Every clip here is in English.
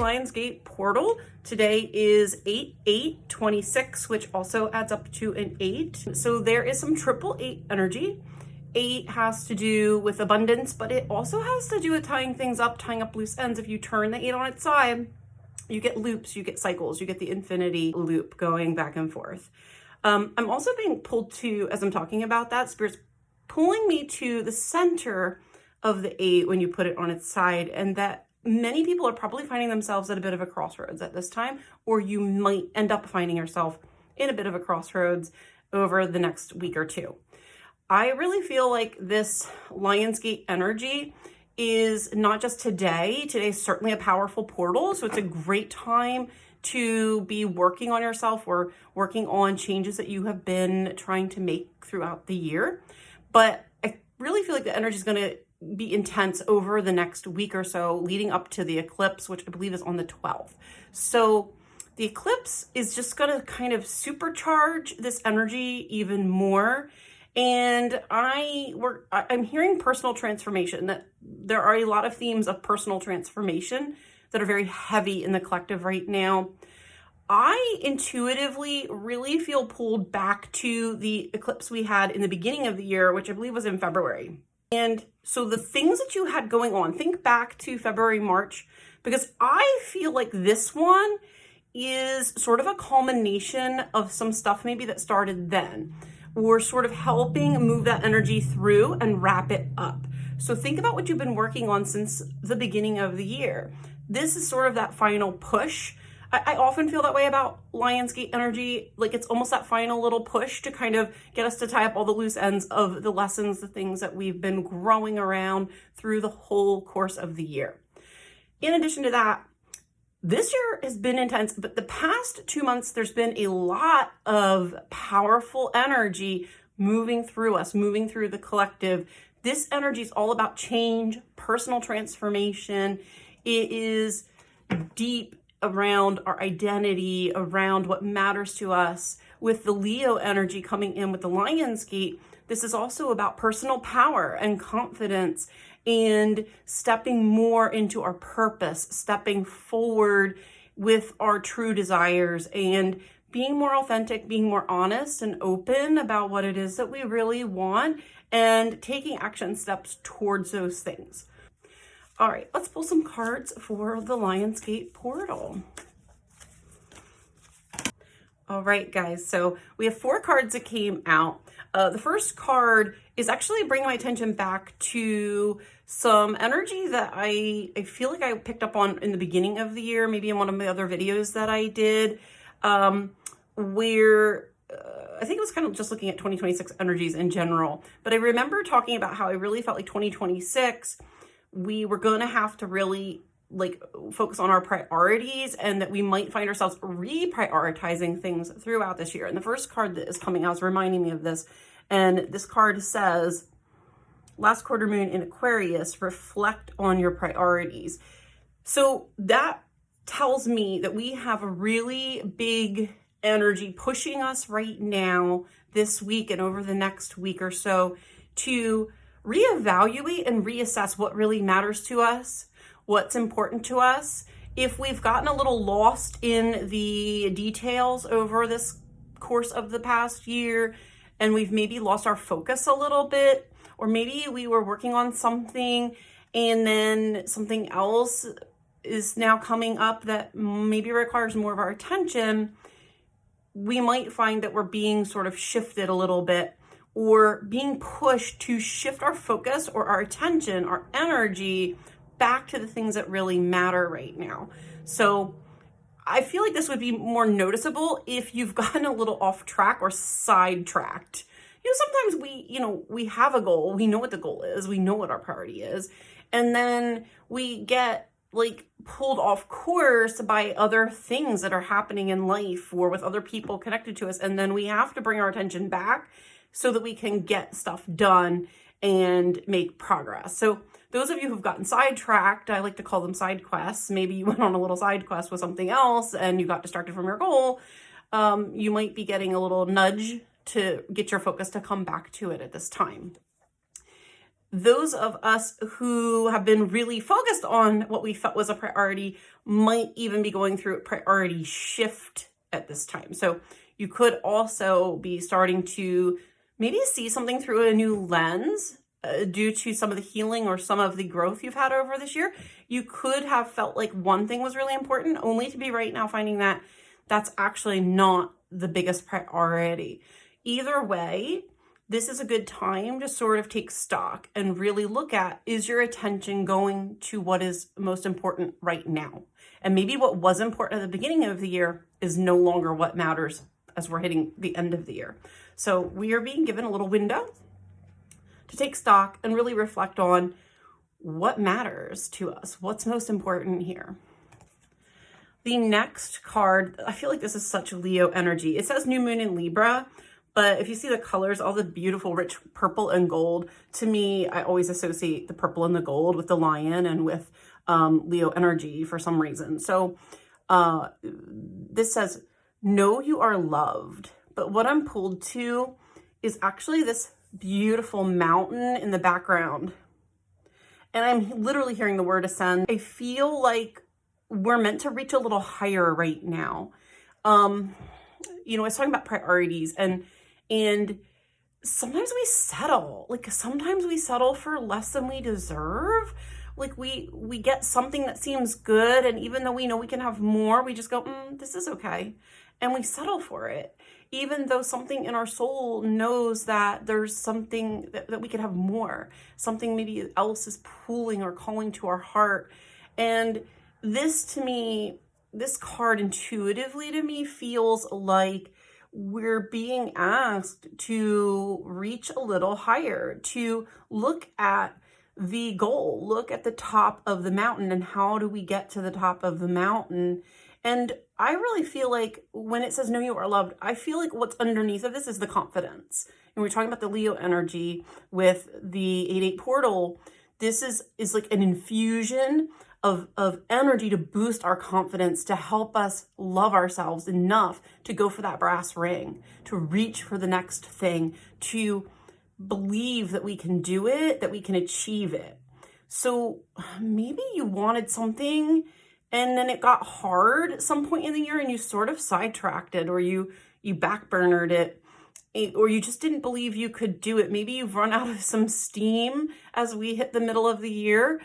Lionsgate portal. Today is 8/8/26, which also adds up to an 8. So there is some triple 8 energy. 8 has to do with abundance, but it also has to do with tying things up, tying up loose ends. If you turn the 8 on its side, you get loops, you get cycles, you get the infinity loop going back and forth. I'm also being pulled to, as I'm talking about that, Spirit's pulling me to the center of the 8 when you put it on its side, and that many people are probably finding themselves at a bit of a crossroads at this time, or you might end up finding yourself in a bit of a crossroads over the next week or two. I really feel like this Lionsgate energy is not just today. Today's certainly a powerful portal, so it's a great time to be working on yourself or working on changes that you have been trying to make throughout the year. But I really feel like the energy is going to be intense over the next week or so, leading up to the eclipse, which I believe is on the 12th. So the eclipse is just going to kind of supercharge this energy even more. And I'm hearing personal transformation, that there are a lot of themes of personal transformation that are very heavy in the collective right now. I intuitively really feel pulled back to the eclipse we had in the beginning of the year, which I believe was in February. And so the things that you had going on, think back to February, March, because I feel like this one is sort of a culmination of some stuff maybe that started then. We're sort of helping move that energy through and wrap it up. So think about what you've been working on since the beginning of the year. This is sort of that final push. I often feel that way about Lionsgate energy, like it's almost that final little push to kind of get us to tie up all the loose ends of the lessons, the things that we've been growing around through the whole course of the year. In addition to that, this year has been intense, but the past 2 months, there's been a lot of powerful energy moving through us, moving through the collective. This energy is all about change, personal transformation. It is deep around our identity, around what matters to us. With the Leo energy coming in with the Lionsgate, this is also about personal power and confidence and stepping more into our purpose, stepping forward with our true desires and being more authentic, being more honest and open about what it is that we really want and taking action steps towards those things. All right, let's pull some cards for the Lionsgate portal. All right, guys, so we have 4 cards that came out. The first card is actually bringing my attention back to some energy that I feel like I picked up on in the beginning of the year, maybe in one of my other videos that I did, where I think it was kind of just looking at 2026 energies in general. But I remember talking about how I really felt like 2026, we were going to have to really focus on our priorities and that we might find ourselves reprioritizing things throughout this year. And the first card that is coming out is reminding me of this. And this card says, last quarter moon in Aquarius, reflect on your priorities. So that tells me that we have a really big energy pushing us right now this week and over the next week or so to reevaluate and reassess what really matters to us, what's important to us. If we've gotten a little lost in the details over this course of the past year and we've maybe lost our focus a little bit, or maybe we were working on something and then something else is now coming up that maybe requires more of our attention, we might find that we're being sort of shifted a little bit or being pushed to shift our focus or our attention, our energy back to the things that really matter right now. So I feel like this would be more noticeable if you've gotten a little off track or sidetracked. Sometimes we have a goal, we know what the goal is, we know what our priority is, and then we get pulled off course by other things that are happening in life or with other people connected to us, and then we have to bring our attention back so that we can get stuff done and make progress. So those of you who've gotten sidetracked, I like to call them side quests. Maybe you went on a little side quest with something else and you got distracted from your goal. You might be getting a little nudge to get your focus to come back to it at this time. those of us who have been really focused on what we felt was a priority might even be going through a priority shift at this time. So you could also be starting to maybe see something through a new lens due to some of the healing or some of the growth you've had over this year. You could have felt like one thing was really important, only to be right now finding that that's actually not the biggest priority. Either way, this is a good time to sort of take stock and really look at, is your attention going to what is most important right now? And maybe what was important at the beginning of the year is no longer what matters as we're hitting the end of the year. So we are being given a little window to take stock and really reflect on what matters to us, what's most important here. The next card, I feel like this is such Leo energy. It says new moon in Libra, but if you see the colors, all the beautiful rich purple and gold, to me, I always associate the purple and the gold with the lion and with Leo energy for some reason. So this says, know you are loved. But what I'm pulled to is actually this beautiful mountain in the background. And I'm literally hearing the word ascend. I feel like we're meant to reach a little higher right now. You know, I was talking about priorities and sometimes we settle. Like sometimes we settle for less than we deserve. Like we get something that seems good, and even though we know we can have more, we just go, this is okay. And we settle for it. Even though something in our soul knows that there's something that we could have more, something maybe else is pulling or calling to our heart. And this to me, this card intuitively to me feels like we're being asked to reach a little higher, to look at the goal, look at the top of the mountain, and how do we get to the top of the mountain? And I really feel like when it says know you are loved, I feel like what's underneath of this is the confidence. And we're talking about the Leo energy with the 8-8 portal. This is like an infusion of energy to boost our confidence, to help us love ourselves enough to go for that brass ring, to reach for the next thing, to believe that we can do it, that we can achieve it. So maybe you wanted something and then it got hard at some point in the year and you sort of sidetracked it, or you backburnered it, or you just didn't believe you could do it. Maybe you've run out of some steam as we hit the middle of the year.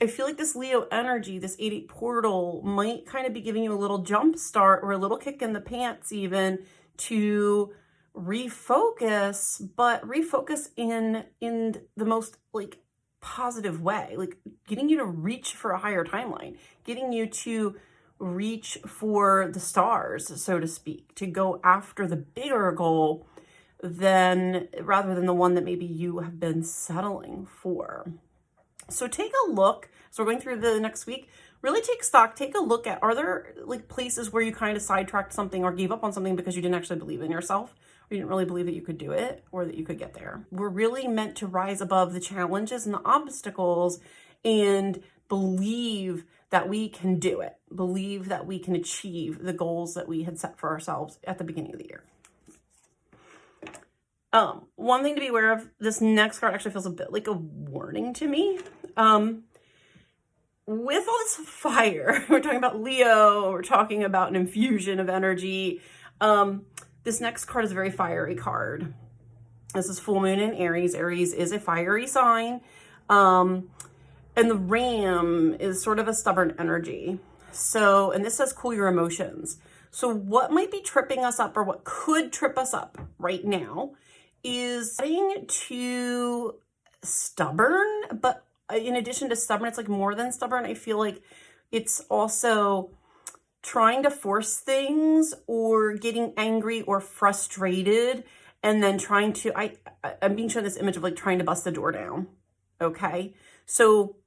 I feel like this Leo energy, this 8-8 portal might kind of be giving you a little jump start or a little kick in the pants even to refocus, but refocus in the most like positive way, like getting you to reach for a higher timeline, getting you to reach for the stars, so to speak, to go after the bigger goal rather than the one that maybe you have been settling for. So take a look. So we're going through the next week. Really take stock. Take a look at, are there like places where you kind of sidetracked something or gave up on something because you didn't actually believe in yourself, or you didn't really believe that you could do it or that you could get there? We're really meant to rise above the challenges and the obstacles and believe that we can do it. Believe that we can achieve the goals that we had set for ourselves at the beginning of the year. One thing to be aware of, this next card actually feels a bit like a warning to me. With all this fire, we're talking about Leo, we're talking about an infusion of energy. This next card is a very fiery card. This is full moon in Aries. Aries is a fiery sign. And the ram is sort of a stubborn energy. So, and this says cool your emotions. So what might be tripping us up, or what could trip us up right now, is getting too stubborn. But in addition to stubborn, it's like more than stubborn. I feel like it's also trying to force things, or getting angry or frustrated, and then trying to, I'm being shown this image of like trying to bust the door down. Okay. So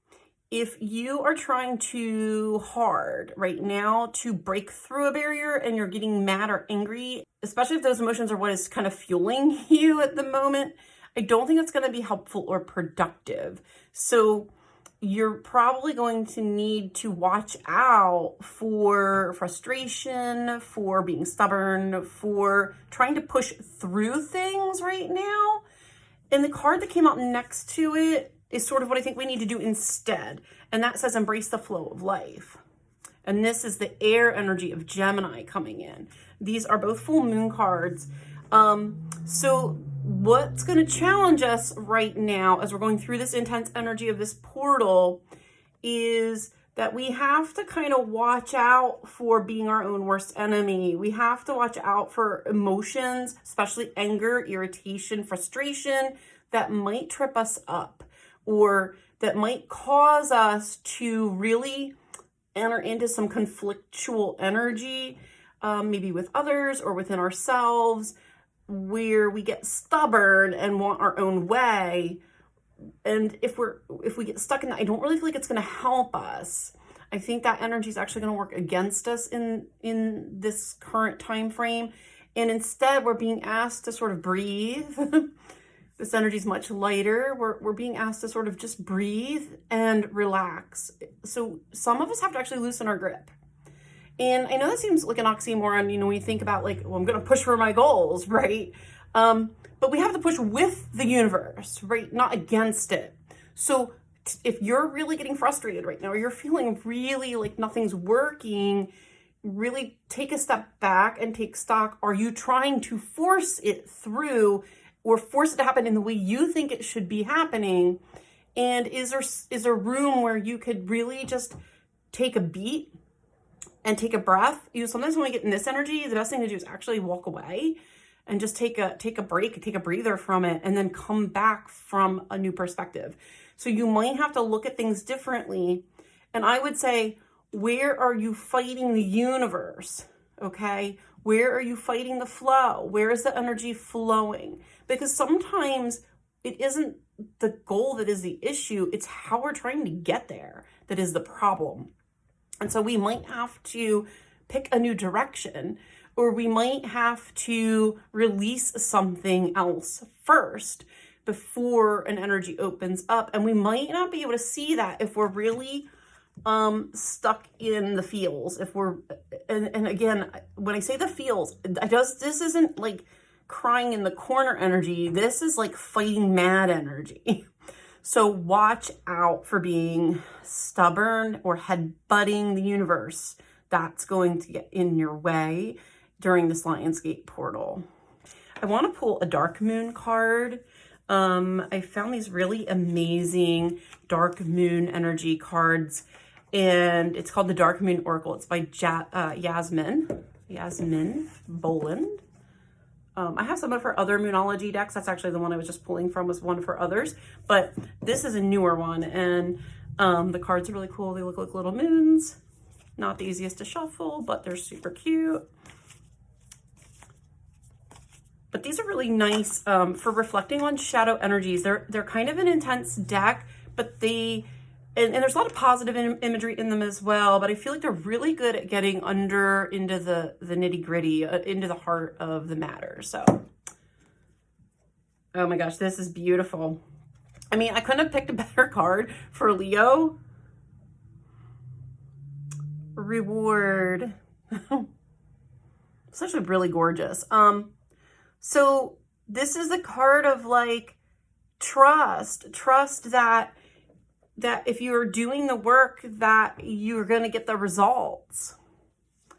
if you are trying too hard right now to break through a barrier and you're getting mad or angry, especially if those emotions are what is kind of fueling you at the moment, I don't think it's going to be helpful or productive. So you're probably going to need to watch out for frustration, for being stubborn, for trying to push through things right now. And the card that came out next to it is sort of what I think we need to do instead. And that says embrace the flow of life. And this is the air energy of Gemini coming in. These are both full moon cards. So what's going to challenge us right now as we're going through this intense energy of this portal is that we have to kind of watch out for being our own worst enemy. We have to watch out for emotions, especially anger, irritation, frustration, that might trip us up or that might cause us to really enter into some conflictual energy, maybe with others or within ourselves, where we get stubborn and want our own way. And if we get stuck in that, I don't really feel like it's going to help us. I think that energy is actually going to work against us in this current time frame. And instead, we're being asked to sort of breathe. This energy is much lighter. We're being asked to sort of just breathe and relax. So some of us have to actually loosen our grip. And I know that seems like an oxymoron, when you think about like, well, I'm going to push for my goals, right? But we have to push with the universe, right? Not against it. So if you're really getting frustrated right now, or you're feeling really like nothing's working, really take a step back and take stock. Are you trying to force it through or force it to happen in the way you think it should be happening? And is there room where you could really just take a beat and take a breath? Sometimes when we get in this energy, the best thing to do is actually walk away and just take a break, take a breather from it, and then come back from a new perspective. So you might have to look at things differently. And I would say, where are you fighting the universe? Okay? Where are you fighting the flow? Where is the energy flowing? Because sometimes it isn't the goal that is the issue. It's how we're trying to get there that is the problem. And so we might have to pick a new direction, or we might have to release something else first before an energy opens up. And we might not be able to see that if we're really stuck in the feels. If we're, and again, when I say the feels, this isn't like crying in the corner energy. This is like fighting mad energy. So watch out for being stubborn or headbutting the universe. That's going to get in your way during this Lionsgate portal. I want to pull a dark moon card. I found these really amazing dark moon energy cards, and it's called the Dark Moon Oracle. It's by Yasmin Boland. I have some of her other Moonology decks. That's actually the one I was just pulling from, was one of her others. But this is a newer one, and the cards are really cool. They look like little moons. Not the easiest to shuffle, but they're super cute. But these are really nice for reflecting on shadow energies. They're kind of an intense deck, but and there's a lot of positive imagery in them as well, but I feel like they're really good at getting into the nitty gritty, into the heart of the matter. So, oh my gosh, this is beautiful. I mean, I couldn't have picked a better card for Leo. Reward. It's actually really gorgeous. So this is a card of like trust that if you're doing the work, that you're going to get the results.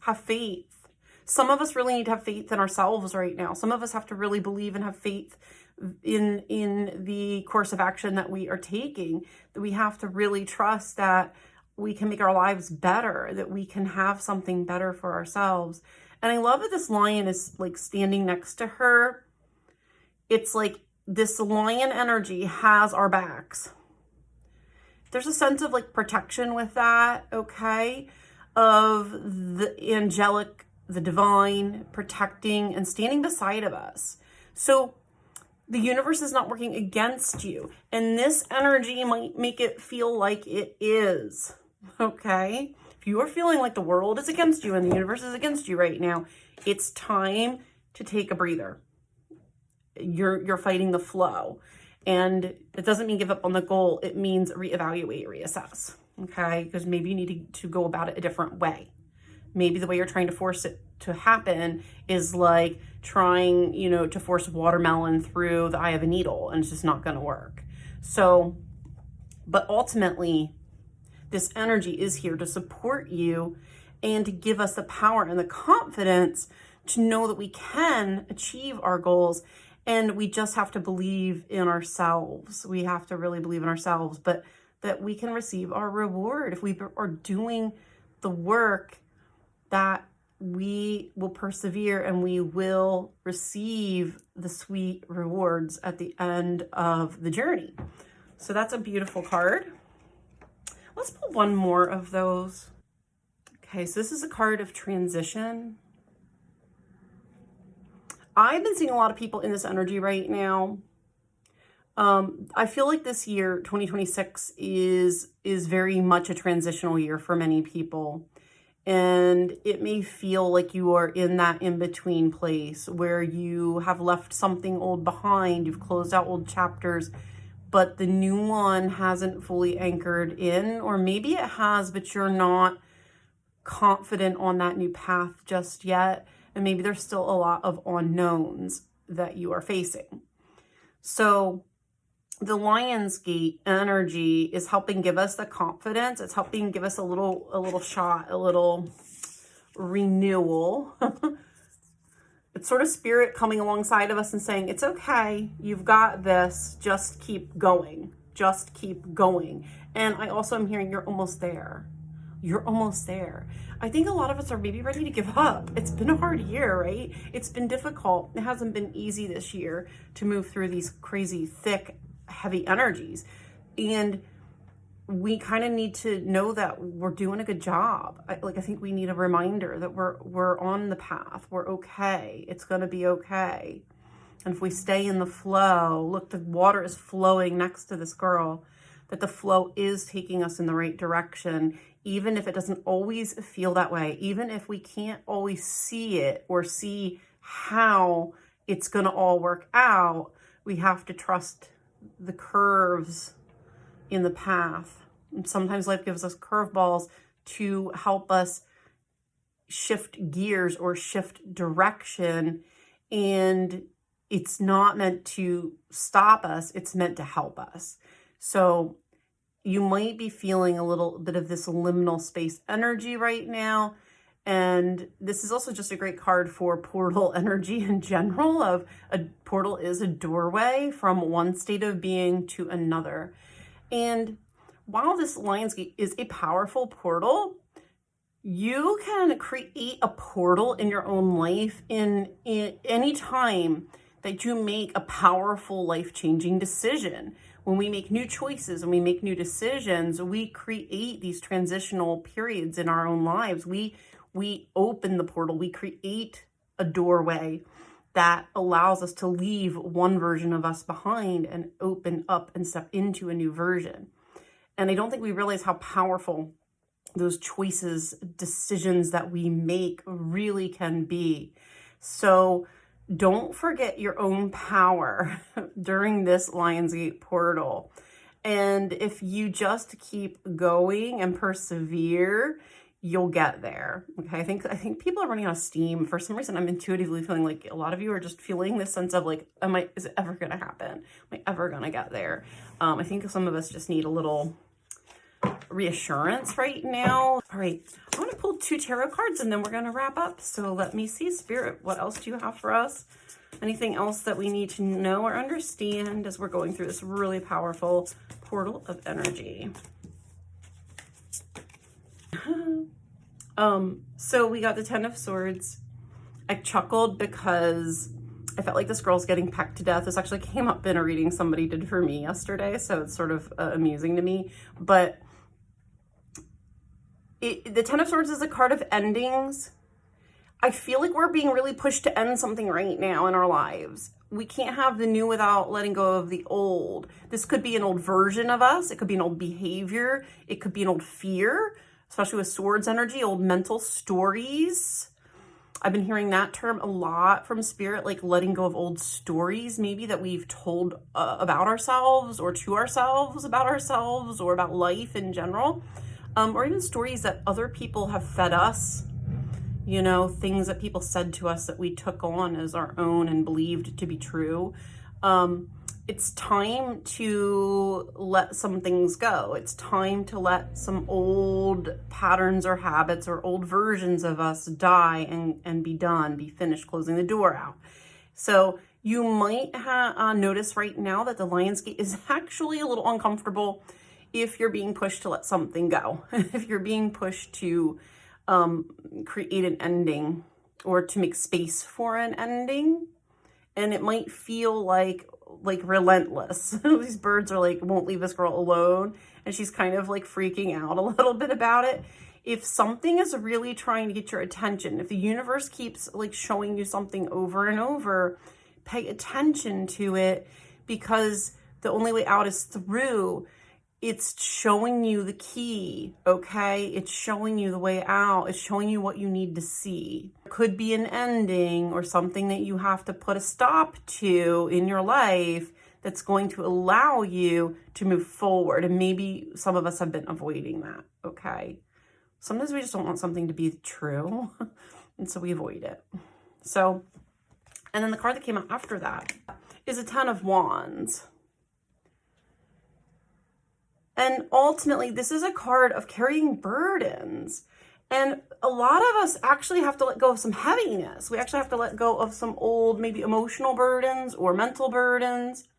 Have faith. Some of us really need to have faith in ourselves right now. Some of us have to really believe and have faith in the course of action that we are taking, that we have to really trust that we can make our lives better, that we can have something better for ourselves. And I love that this lion is like standing next to her. It's like this lion energy has our backs. There's a sense of like protection with that, okay? Of the angelic, the divine, protecting and standing beside of us. So the universe is not working against you. And this energy might make it feel like it is, okay? If you are feeling like the world is against you and the universe is against you right now, it's time to take a breather. You're fighting the flow. And it doesn't mean give up on the goal. It means reevaluate, reassess, okay? Because maybe you need to go about it a different way. Maybe the way you're trying to force it to happen is like trying, you know, to force watermelon through the eye of a needle, and it's just not going to work. So, but ultimately, this energy is here to support you and to give us the power and the confidence to know that we can achieve our goals. And we just have to believe in ourselves. We have to really believe in ourselves, but that we can receive our reward if we are doing the work, that we will persevere and we will receive the sweet rewards at the end of the journey. So that's a beautiful card. Let's pull one more of those. Okay, so this is a card of transition. I've been seeing a lot of people in this energy right now. I feel like this year, 2026, is very much a transitional year for many people. And it may feel like you are in that in-between place where you have left something old behind, you've closed out old chapters, but the new one hasn't fully anchored in, or maybe it has, but you're not confident on that new path just yet. And maybe there's still a lot of unknowns that you are facing. So the Lion's Gate energy is helping give us the confidence. It's helping give us a little shot, a little renewal. It's sort of spirit coming alongside of us and saying, it's okay, you've got this, just keep going, just keep going. And I also am hearing you're almost there. You're almost there. I think a lot of us are maybe ready to give up. It's been a hard year, right? It's been difficult. It hasn't been easy this year to move through these crazy, thick, heavy energies. And we kind of need to know that we're doing a good job. I think we need a reminder that we're on the path. We're okay. It's going to be okay. And if we stay in the flow, look, the water is flowing next to this girl, that the flow is taking us in the right direction, even if it doesn't always feel that way, even if we can't always see it or see how it's going to all work out, we have to trust the curves in the path. And sometimes life gives us curveballs to help us shift gears or shift direction, and it's not meant to stop us, it's meant to help us. So you might be feeling a little bit of this liminal space energy right now. And this is also just a great card for portal energy in general. Of a portal is a doorway from one state of being to another. And while this Lion's Gate is a powerful portal, you can create a portal in your own life in any time that you make a powerful life-changing decision. When we make new choices and we make new decisions, we create these transitional periods in our own lives. We open the portal, we create a doorway that allows us to leave one version of us behind and open up and step into a new version. And I don't think we realize how powerful those choices, decisions that we make really can be. So don't forget your own power during this Lion's Gate portal. And if you just keep going and persevere, you'll get there. Okay, I think people are running out of steam. For some reason, I'm intuitively feeling like a lot of you are just feeling this sense of like, is it ever gonna happen? Am I ever gonna get there? I think some of us just need a little reassurance right now. All right, I'm gonna pull 2 tarot cards and then we're gonna wrap up. So let me see, Spirit, what else do you have for us? Anything else that we need to know or understand as we're going through this really powerful portal of energy? So we got the 10 of Swords. I chuckled because I felt like this girl's getting pecked to death. This actually came up in a reading somebody did for me yesterday, so it's sort of amusing to me. But the 10 of Swords is a card of endings. I feel like we're being really pushed to end something right now in our lives. We can't have the new without letting go of the old. This could be an old version of us. It could be an old behavior. It could be an old fear, especially with Swords energy, old mental stories. I've been hearing that term a lot from Spirit, like letting go of old stories maybe that we've told about ourselves or to ourselves about ourselves or about life in general, or even stories that other people have fed us you know, things that people said to us that we took on as our own and believed to be true. It's time to let some things go. It's time to let some old patterns or habits or old versions of us die and be done, be finished, closing the door out. So you might notice right now that the Lion's Gate is actually a little uncomfortable if you're being pushed to let something go, if you're being pushed to create an ending or to make space for an ending. And it might feel like relentless. These birds are like, won't leave this girl alone. And she's kind of like freaking out a little bit about it. If something is really trying to get your attention, if the universe keeps like showing you something over and over, pay attention to it, because the only way out is through. It's showing you the key, okay? It's showing you the way out. It's showing you what you need to see. It could be an ending or something that you have to put a stop to in your life that's going to allow you to move forward. And maybe some of us have been avoiding that, okay? Sometimes we just don't want something to be true, and so we avoid it. So, and then the card that came out after that is a Ten of Wands. And ultimately, this is a card of carrying burdens. And a lot of us actually have to let go of some heaviness. We actually have to let go of some old, maybe emotional burdens or mental burdens.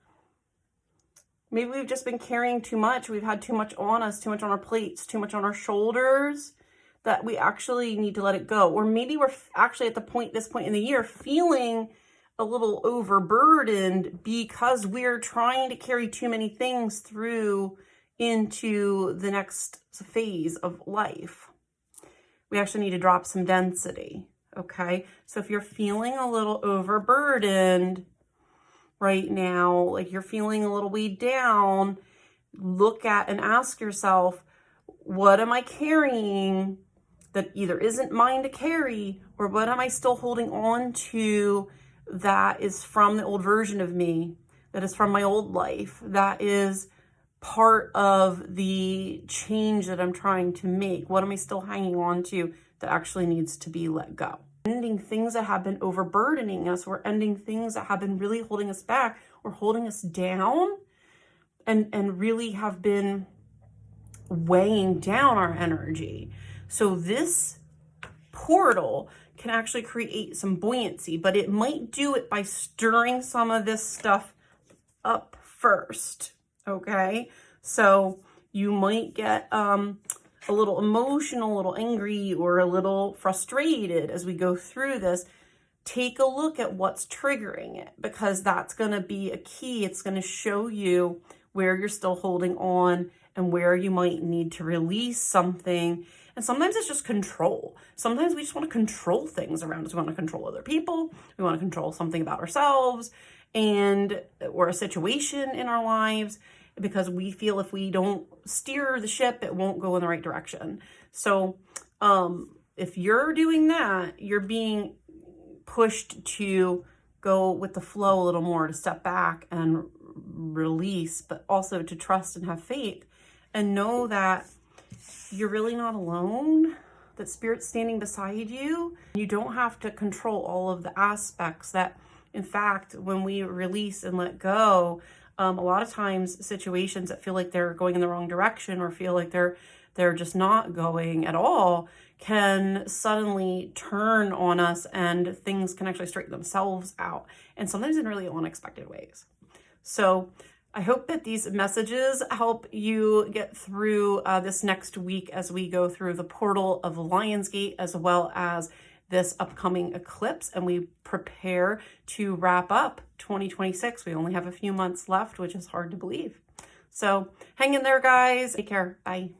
Maybe we've just been carrying too much. We've had too much on us, too much on our plates, too much on our shoulders, that we actually need to let it go. Or maybe we're actually at this point in the year feeling a little overburdened because we're trying to carry too many things through into the next phase of life. We actually need to drop some density, okay? So if you're feeling a little overburdened right now, like you're feeling a little weighed down, look at and ask yourself, what am I carrying that either isn't mine to carry, or what am I still holding on to that is from the old version of me, that is from my old life, that is part of the change that I'm trying to make? What am I still hanging on to that actually needs to be let go? Ending things that have been overburdening us, or ending things that have been really holding us back or holding us down and really have been weighing down our energy. So this portal can actually create some buoyancy, but it might do it by stirring some of this stuff up first. Okay, so you might get a little emotional, a little angry, or a little frustrated as we go through this. Take a look at what's triggering it, because that's going to be a key. It's going to show you where you're still holding on and where you might need to release something. And sometimes it's just control. Sometimes we just want to control things around us. We want to control other people. We want to control something about ourselves or a situation in our lives, because we feel if we don't steer the ship, it won't go in the right direction. So if you're doing that, you're being pushed to go with the flow a little more, to step back and release, but also to trust and have faith and know that you're really not alone, that Spirit's standing beside you. You don't have to control all of the aspects. That, in fact, when we release and let go, a lot of times situations that feel like they're going in the wrong direction or feel like they're just not going at all can suddenly turn on us, and things can actually straighten themselves out, and sometimes in really unexpected ways. So I hope that these messages help you get through this next week as we go through the portal of Lion's Gate, as well as this upcoming eclipse, and we prepare to wrap up 2026. We only have a few months left, which is hard to believe. So hang in there, guys. Take care. Bye.